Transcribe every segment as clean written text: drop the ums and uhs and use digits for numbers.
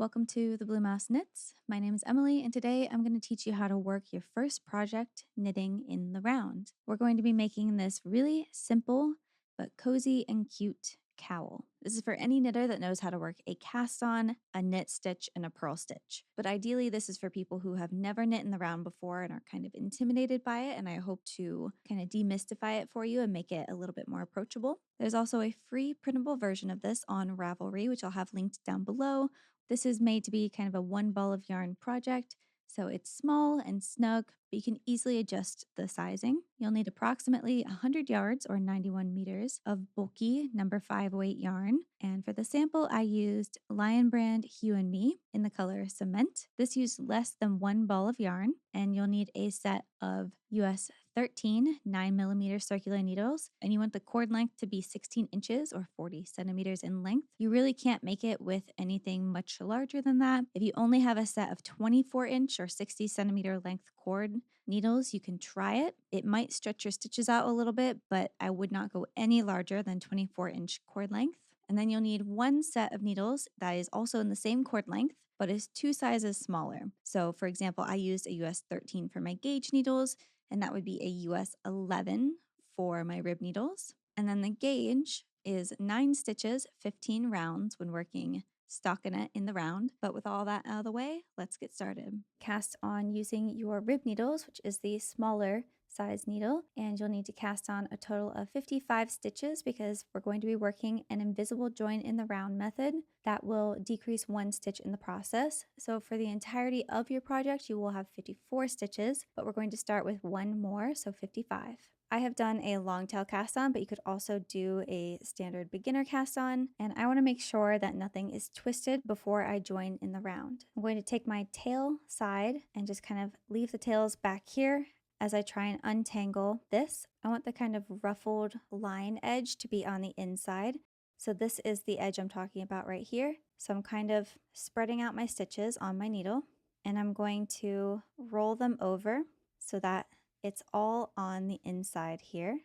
Welcome to the Blue Mouse Knits. My name is Emily, and today I'm going to teach you how to work your first project knitting in the round. We're going to be making this really simple but cozy and cute cowl. This is for any knitter that knows how to work a cast on, a knit stitch, and a purl stitch. But ideally, this is for people who have never knit in the round before and are kind of intimidated by it, and I hope to kind of demystify it for you and make it a little bit more approachable. There's also a free printable version of this on Ravelry, which I'll have linked down below. This is made to be kind of a one ball of yarn project, so it's small and snug, but you can easily adjust the sizing. You'll need approximately 100 yards or 91 meters of bulky number 5 weight yarn. And for the sample, I used Brand Hue Me in the color Cement. This used less than one ball of yarn, and you'll need a set of US 13 9mm circular needles, and you want the cord length to be 16 inches or 40 centimeters in length. You really can't make it with anything much larger than that. If you only have a set of 24-inch or 60 centimeter length cord needles, you can try it. It might stretch your stitches out a little bit, but I would not go any larger than 24-inch cord length. And then you'll need one set of needles that is also in the same cord length, but is 2 sizes smaller. So for example, I used a US 13 for my gauge needles, and that would be a US 11 for my rib needles. And then the gauge is 9 stitches, 15 rounds when working stockinette in the round. But with all that out of the way, let's get started. Cast on using your rib needles, which is the smaller size needle, and you'll need to cast on a total of 55 stitches because we're going to be working an invisible join in the round method that will decrease 1 stitch in the process. So for the entirety of your project, you will have 54 stitches, but we're going to start with 1 more, so 55. I have done a long tail cast on, but you could also do a standard beginner cast on, and I want to make sure that nothing is twisted before I join in the round. I'm going to take my tail side and just kind of leave the tails back here as I try and untangle this. I want the kind of ruffled line edge to be on the inside. So this is the edge I'm talking about right here. So I'm kind of spreading out my stitches on my needle, and I'm going to roll them over so that it's all on the inside here,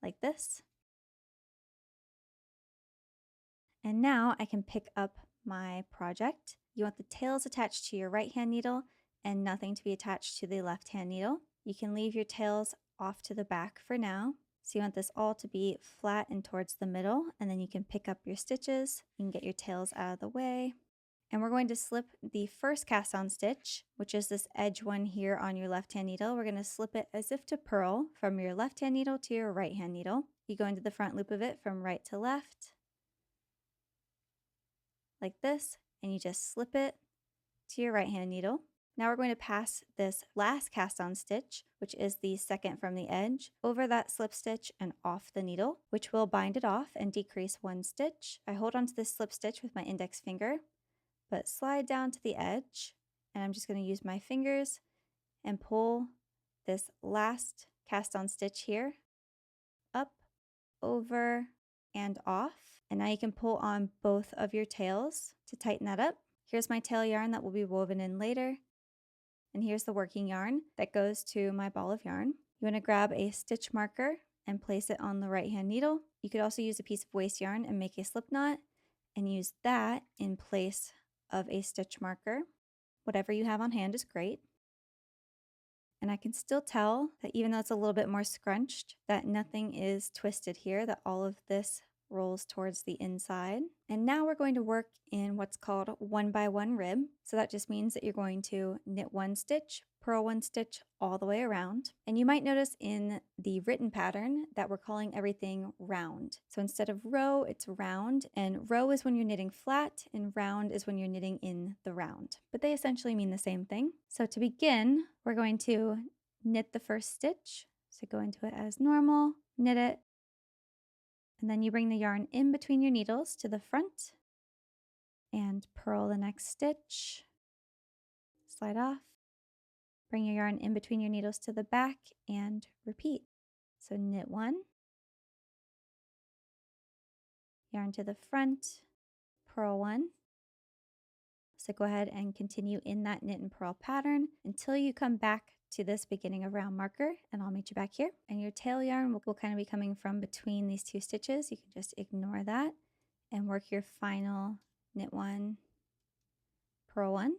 like this. And now I can pick up my project. You want the tails attached to your right hand needle and nothing to be attached to the left hand needle. You can leave your tails off to the back for now. So you want this all to be flat and towards the middle, and then you can pick up your stitches. You can get your tails out of the way. And we're going to slip the first cast on stitch, which is this edge one here on your left hand needle. We're going to slip it as if to purl from your left hand needle to your right hand needle. You go into the front loop of it from right to left, like this, and you just slip it to your right hand needle. Now we're going to pass this last cast on stitch, which is the second from the edge, over that slip stitch and off the needle, which will bind it off and decrease 1 stitch. I hold onto this slip stitch with my index finger, but slide down to the edge, and I'm just going to use my fingers and pull this last cast on stitch here up, over, and off. And now you can pull on both of your tails to tighten that up. Here's my tail yarn that will be woven in later. And here's the working yarn that goes to my ball of yarn. You want to grab a stitch marker and place it on the right hand needle. You could also use a piece of waste yarn and make a slip knot and use that in place of a stitch marker. Whatever you have on hand is great. And I can still tell that even though it's a little bit more scrunched, that nothing is twisted here, that all of this rolls towards the inside. And now we're going to work in what's called 1 by 1 rib. So that just means that you're going to knit 1 stitch, purl 1 stitch all the way around. And you might notice in the written pattern that we're calling everything round. So instead of row, it's round, and row is when you're knitting flat and round is when you're knitting in the round. But they essentially mean the same thing. So to begin, we're going to knit the first stitch. So go into it as normal, knit it, and then you bring the yarn in between your needles to the front and purl the next stitch, slide off, bring your yarn in between your needles to the back and repeat. So knit 1, yarn to the front, purl 1. So go ahead and continue in that knit and purl pattern until you come back to this beginning of round marker, and I'll meet you back here. And your tail yarn will kind of be coming from between these 2 stitches. You can just ignore that and work your final knit one, purl one.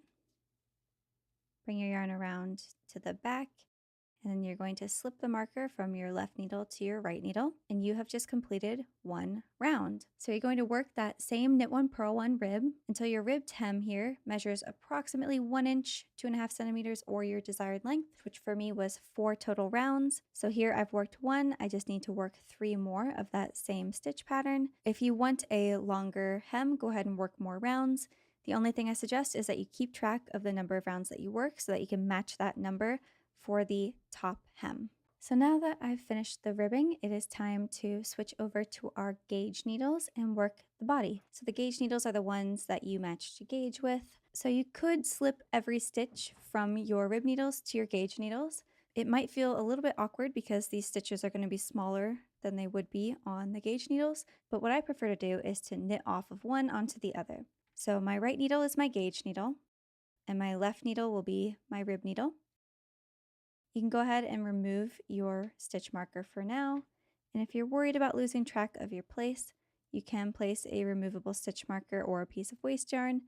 Bring your yarn around to the back, and then you're going to slip the marker from your left needle to your right needle, and you have just completed one round. So you're going to work that same knit one, purl one rib until your ribbed hem here measures approximately 1 inch, 2.5 centimeters, or your desired length, which for me was 4 total rounds. So here I've worked 1, I just need to work 3 more of that same stitch pattern. If you want a longer hem, go ahead and work more rounds. The only thing I suggest is that you keep track of the number of rounds that you work so that you can match that number for the top hem. So now that I've finished the ribbing, it is time to switch over to our gauge needles and work the body. So the gauge needles are the ones that you matched your gauge with. So you could slip every stitch from your rib needles to your gauge needles. It might feel a little bit awkward because these stitches are going to be smaller than they would be on the gauge needles, but what I prefer to do is to knit off of one onto the other. So my right needle is my gauge needle, and my left needle will be my rib needle. You can go ahead and remove your stitch marker for now, and if you're worried about losing track of your place, you can place a removable stitch marker or a piece of waste yarn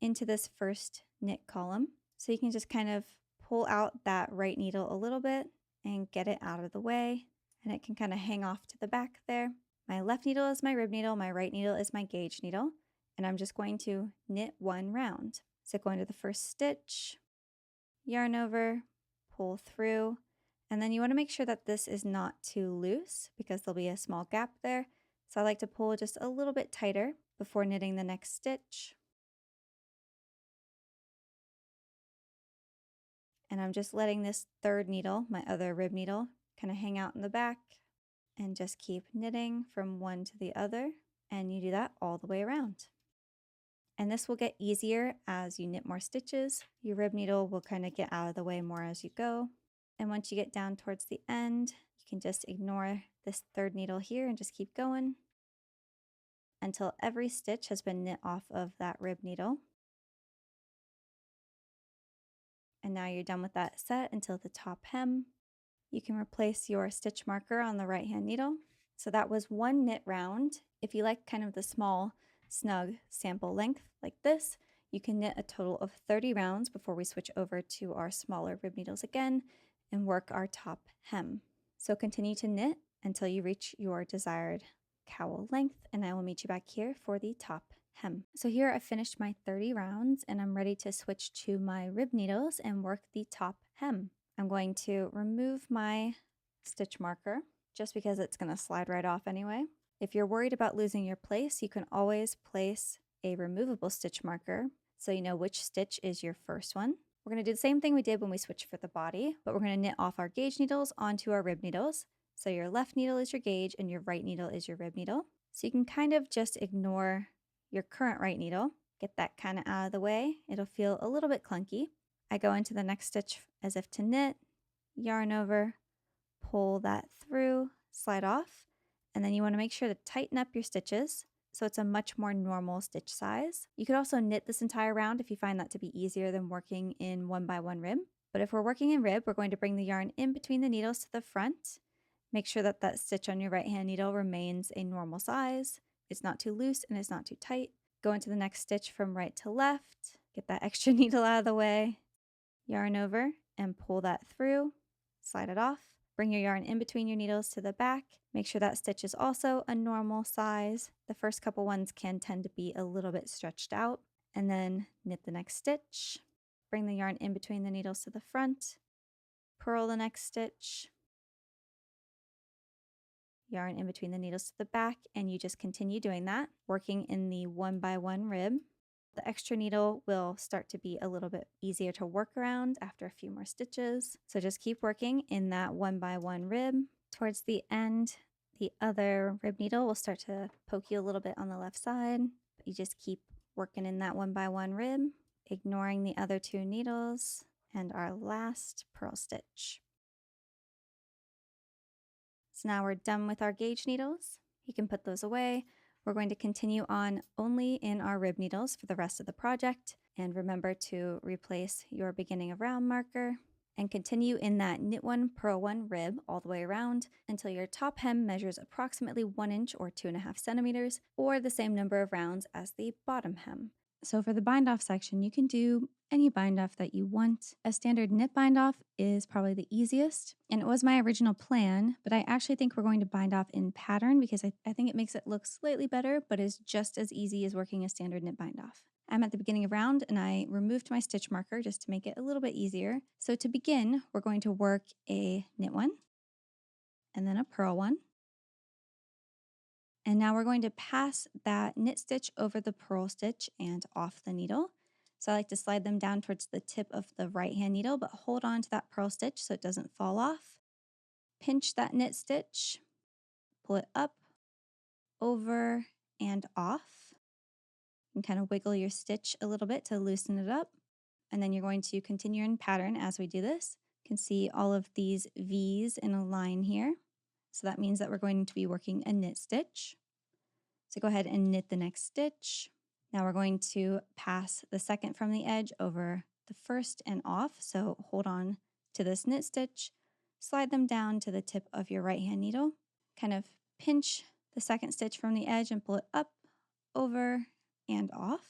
into this first knit column. So you can just kind of pull out that right needle a little bit and get it out of the way, and it can kind of hang off to the back there. My left needle is my rib needle, my right needle is my gauge needle, and I'm just going to knit one round. So go into the first stitch, yarn over, pull through, and then you want to make sure that this is not too loose because there'll be a small gap there. So I like to pull just a little bit tighter before knitting the next stitch. And I'm just letting this third needle, my other rib needle, kind of hang out in the back and just keep knitting from one to the other. And you do that all the way around. And this will get easier as you knit more stitches. Your rib needle will kind of get out of the way more as you go. And once you get down towards the end, you can just ignore this third needle here and just keep going until every stitch has been knit off of that rib needle. And now you're done with that set until the top hem. You can replace your stitch marker on the right hand needle. So that was one knit round. If you like kind of the small, snug sample length like this, you can knit a total of 30 rounds before we switch over to our smaller rib needles again and work our top hem. So continue to knit until you reach your desired cowl length, and I will meet you back here for the top hem. So here I've finished my 30 rounds and I'm ready to switch to my rib needles and work the top hem. I'm going to remove my stitch marker just because it's going to slide right off anyway. If you're worried about losing your place, you can always place a removable stitch marker so you know which stitch is your first one. We're going to do the same thing we did when we switched for the body, but we're going to knit off our gauge needles onto our rib needles. So your left needle is your gauge and your right needle is your rib needle. So you can kind of just ignore your current right needle, get that kind of out of the way. It'll feel a little bit clunky. I go into the next stitch as if to knit, yarn over, pull that through, slide off, and then you want to make sure to tighten up your stitches so it's a much more normal stitch size. You could also knit this entire round if you find that to be easier than working in 1x1 rib. But if we're working in rib, we're going to bring the yarn in between the needles to the front. Make sure that that stitch on your right hand needle remains a normal size. It's not too loose and it's not too tight. Go into the next stitch from right to left. Get that extra needle out of the way. Yarn over and pull that through. Slide it off. Bring your yarn in between your needles to the back. Make sure that stitch is also a normal size. The first couple ones can tend to be a little bit stretched out. And then knit the next stitch. Bring the yarn in between the needles to the front. Purl the next stitch. Yarn in between the needles to the back, and you just continue doing that, working in the 1x1 rib. The extra needle will start to be a little bit easier to work around after a few more stitches. So just keep working in that 1x1 rib. Towards the end, the other rib needle will start to poke you a little bit on the left side, but you just keep working in that 1x1 rib, ignoring the other two needles and our last purl stitch. So now we're done with our gauge needles. You can put those away. We're going to continue on only in our rib needles for the rest of the project. And remember to replace your beginning of round marker and continue in that knit one, purl one rib all the way around until your top hem measures approximately 1 inch or 2.5 centimeters, or the same number of rounds as the bottom hem. So for the bind off section, you can do any bind off that you want. A standard knit bind off is probably the easiest, and it was my original plan, but I actually think we're going to bind off in pattern because I think it makes it look slightly better, but is just as easy as working a standard knit bind off. I'm at the beginning of round and I removed my stitch marker just to make it a little bit easier. So to begin, we're going to work a knit one and then a purl one. And now we're going to pass that knit stitch over the purl stitch and off the needle. So I like to slide them down towards the tip of the right hand needle, but hold on to that purl stitch so it doesn't fall off. Pinch that knit stitch, pull it up, over, and off. And kind of wiggle your stitch a little bit to loosen it up. And then you're going to continue in pattern as we do this. You can see all of these V's in a line here. So that means that we're going to be working a knit stitch. So go ahead and knit the next stitch. Now we're going to pass the second from the edge over the first and off. So hold on to this knit stitch, slide them down to the tip of your right hand needle, kind of pinch the second stitch from the edge and pull it up, over, and off.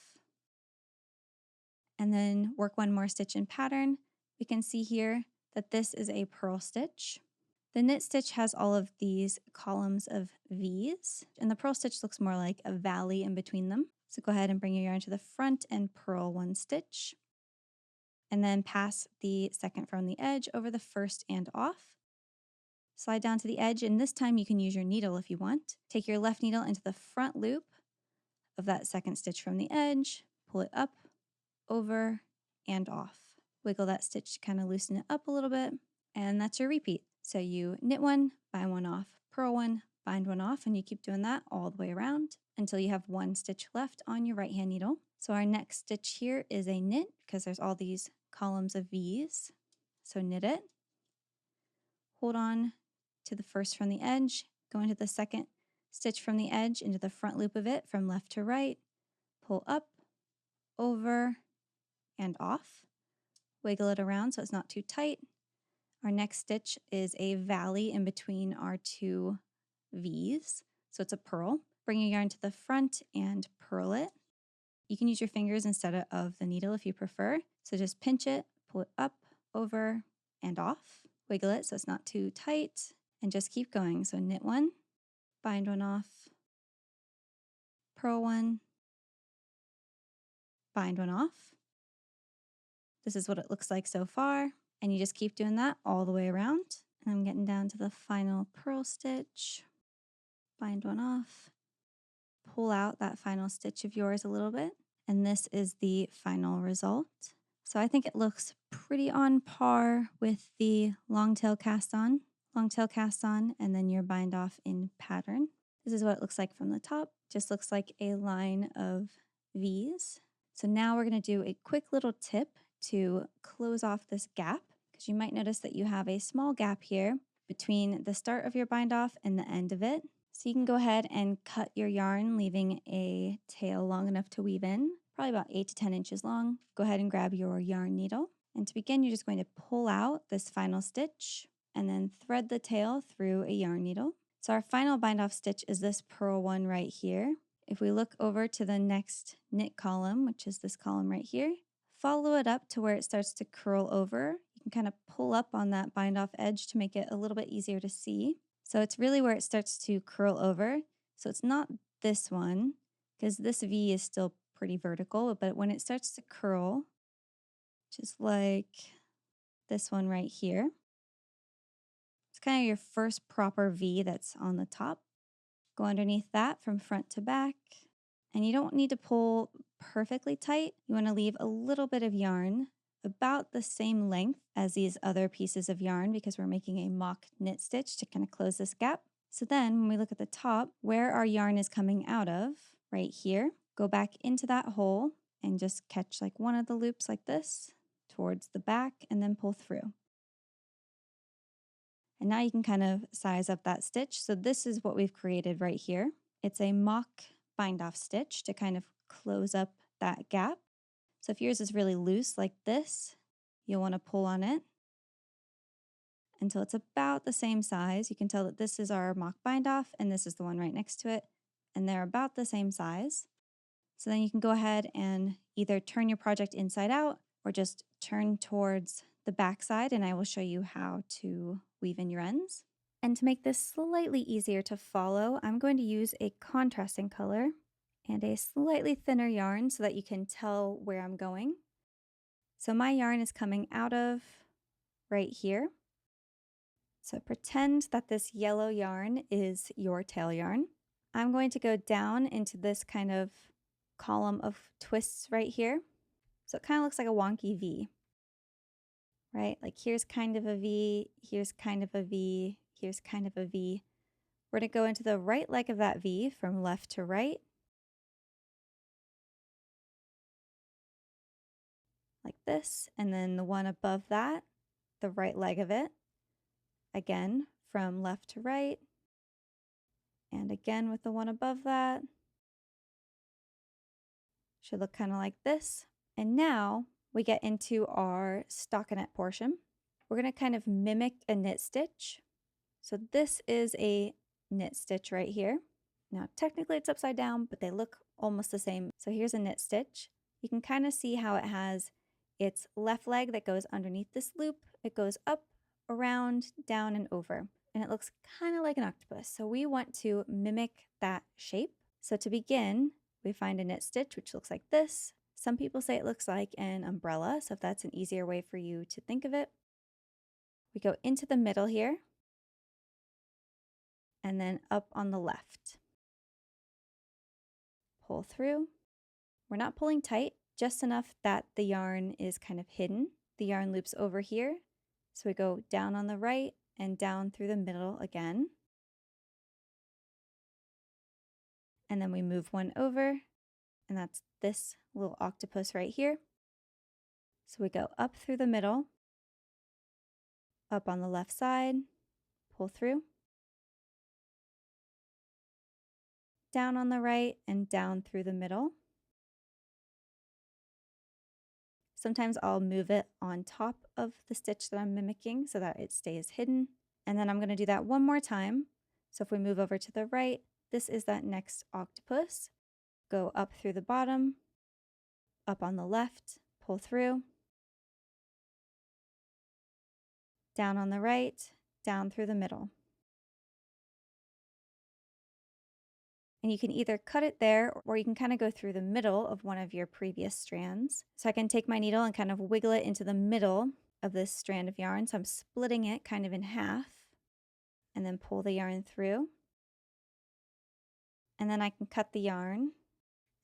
And then work one more stitch in pattern. We can see here that this is a purl stitch. The knit stitch has all of these columns of V's, and the purl stitch looks more like a valley in between them. So go ahead and bring your yarn to the front and purl one stitch, and then pass the second from the edge over the first and off. Slide down to the edge, and this time you can use your needle if you want. Take your left needle into the front loop of that second stitch from the edge, pull it up, over, and off. Wiggle that stitch to kind of loosen it up a little bit, and that's your repeat. So you knit one, bind one off, purl one, bind one off, and you keep doing that all the way around until you have one stitch left on your right hand needle. So our next stitch here is a knit because there's all these columns of V's. So knit it, hold on to the first from the edge, go into the second stitch from the edge into the front loop of it from left to right, pull up, over, and off. Wiggle it around so it's not too tight. Our next stitch is a valley in between our two V's, so it's a purl. Bring your yarn to the front and purl it. You can use your fingers instead of the needle if you prefer. So just pinch it, pull it up, over, and off. Wiggle it so it's not too tight, and just keep going. So knit one, bind one off, purl one, bind one off. This is what it looks like so far. And you just keep doing that all the way around. And I'm getting down to the final purl stitch. Bind one off. Pull out that final stitch of yours a little bit. And this is the final result. So I think it looks pretty on par with the long tail cast on. Long tail cast on, and then your bind off in pattern. This is what it looks like from the top. Just looks like a line of V's. So now we're going to do a quick little tip to close off this gap, because you might notice that you have a small gap here between the start of your bind off and the end of it. So you can go ahead and cut your yarn, leaving a tail long enough to weave in, probably about 8 to 10 inches long. Go ahead and grab your yarn needle. And to begin, you're just going to pull out this final stitch and then thread the tail through a yarn needle. So our final bind off stitch is this purl one right here. If we look over to the next knit column, which is this column right here, follow it up to where it starts to curl over. You can kind of pull up on that bind off edge to make it a little bit easier to see. So it's really where it starts to curl over. So it's not this one, because this V is still pretty vertical, but when it starts to curl, just like this one right here, it's kind of your first proper V that's on the top. Go underneath that from front to back. And you don't need to pull perfectly tight. You want to leave a little bit of yarn about the same length as these other pieces of yarn, because we're making a mock knit stitch to kind of close this gap. So then when we look at the top, where our yarn is coming out of, right here, go back into that hole and just catch like one of the loops like this towards the back and then pull through. And now you can kind of size up that stitch. So this is what we've created right here. It's a mock bind off stitch to kind of close up that gap. So if yours is really loose like this, you'll want to pull on it until it's about the same size. You can tell that this is our mock bind off and this is the one right next to it, and they're about the same size. So then you can go ahead and either turn your project inside out or just turn towards the back side, and I will show you how to weave in your ends. And to make this slightly easier to follow, I'm going to use a contrasting color and a slightly thinner yarn so that you can tell where I'm going. So my yarn is coming out of right here. So pretend that this yellow yarn is your tail yarn. I'm going to go down into this kind of column of twists right here. So it kind of looks like a wonky V, right? Like here's kind of a V, here's kind of a V, here's kind of a V. We're going to go into the right leg of that V from left to right, like this, and then the one above that, the right leg of it, again from left to right, and again with the one above that. Should look kind of like this. And now we get into our stockinette portion. We're going to kind of mimic a knit stitch. So this is a knit stitch right here. Now technically it's upside down, but they look almost the same. So here's a knit stitch. You can kind of see how it has its left leg that goes underneath this loop. It goes up, around, down, and over. And it looks kind of like an octopus. So we want to mimic that shape. So to begin, we find a knit stitch, which looks like this. Some people say it looks like an umbrella, so if that's an easier way for you to think of it. We go into the middle here, and then up on the left. Pull through. We're not pulling tight, just enough that the yarn is kind of hidden. The yarn loops over here, so we go down on the right and down through the middle again. And then we move one over, and that's this little octopus right here. So we go up through the middle, up on the left side, pull through, down on the right, and down through the middle. Sometimes I'll move it on top of the stitch that I'm mimicking so that it stays hidden. And then I'm going to do that one more time. So if we move over to the right, this is that next octopus. Go up through the bottom, up on the left, pull through, down on the right, down through the middle. And you can either cut it there or you can kind of go through the middle of one of your previous strands. So I can take my needle and kind of wiggle it into the middle of this strand of yarn. So I'm splitting it kind of in half and then pull the yarn through. And then I can cut the yarn.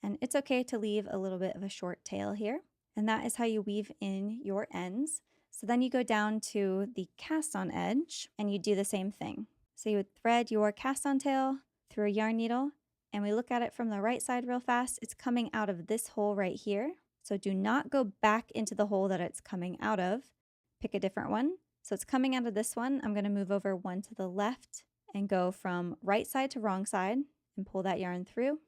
And it's okay to leave a little bit of a short tail here. And that is how you weave in your ends. So then you go down to the cast on edge and you do the same thing. So you would thread your cast on tail through a yarn needle, and we look at it from the right side real fast. It's coming out of this hole right here. So do not go back into the hole that it's coming out of. Pick a different one. So it's coming out of this one. I'm going to move over one to the left and go from right side to wrong side and pull that yarn through.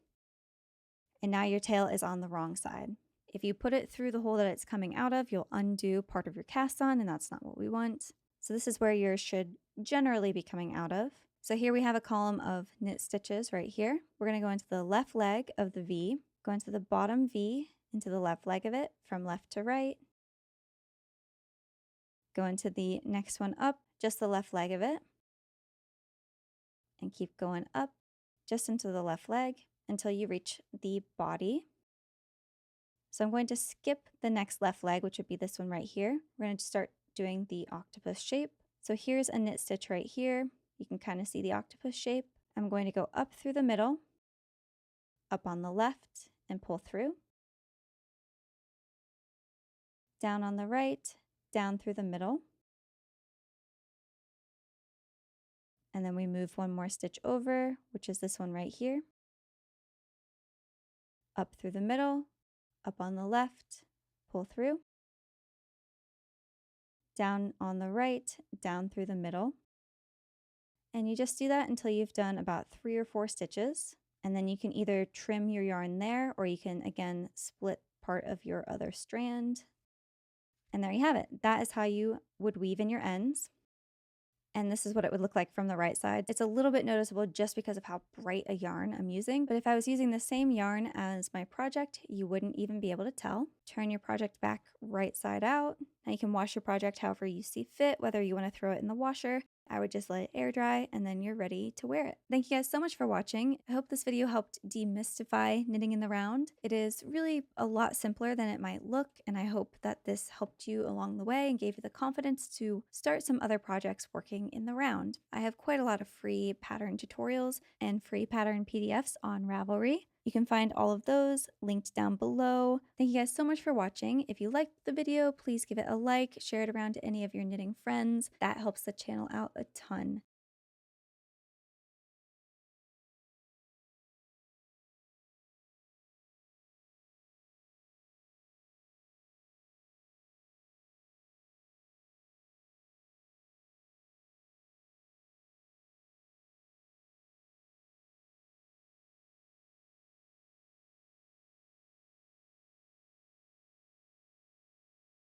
And now your tail is on the wrong side. If you put it through the hole that it's coming out of, you'll undo part of your cast on, and that's not what we want. So this is where yours should generally be coming out of. So here we have a column of knit stitches right here. We're going to go into the left leg of the V, go into the bottom V, into the left leg of it from left to right, go into the next one up, just the left leg of it, and keep going up just into the left leg until you reach the body. So I'm going to skip the next left leg, which would be this one right here. We're going to start doing the octopus shape. So here's a knit stitch right here. You can kind of see the octopus shape. I'm going to go up through the middle, up on the left, and pull through. Down on the right, down through the middle. And then we move one more stitch over, which is this one right here. Up through the middle, up on the left, pull through. Down on the right, down through the middle. And you just do that until you've done about 3 or 4 stitches. And then you can either trim your yarn there, or you can again split part of your other strand. And there you have it. That is how you would weave in your ends. and this is what it would look like from the right side. It's a little bit noticeable just because of how bright a yarn I'm using, but if I was using the same yarn as my project, you wouldn't even be able to tell. Turn your project back right side out. Now you can wash your project however you see fit, whether you want to throw it in the washer. I would just let it air dry and then you're ready to wear it. Thank you guys so much for watching. I hope this video helped demystify knitting in the round. It is really a lot simpler than it might look, and I hope that this helped you along the way and gave you the confidence to start some other projects working in the round. I have quite a lot of free pattern tutorials and free pattern PDFs on Ravelry. You can find all of those linked down below. Thank you guys so much for watching. If you liked the video, please give it a like, share it around to any of your knitting friends. That helps the channel out a ton.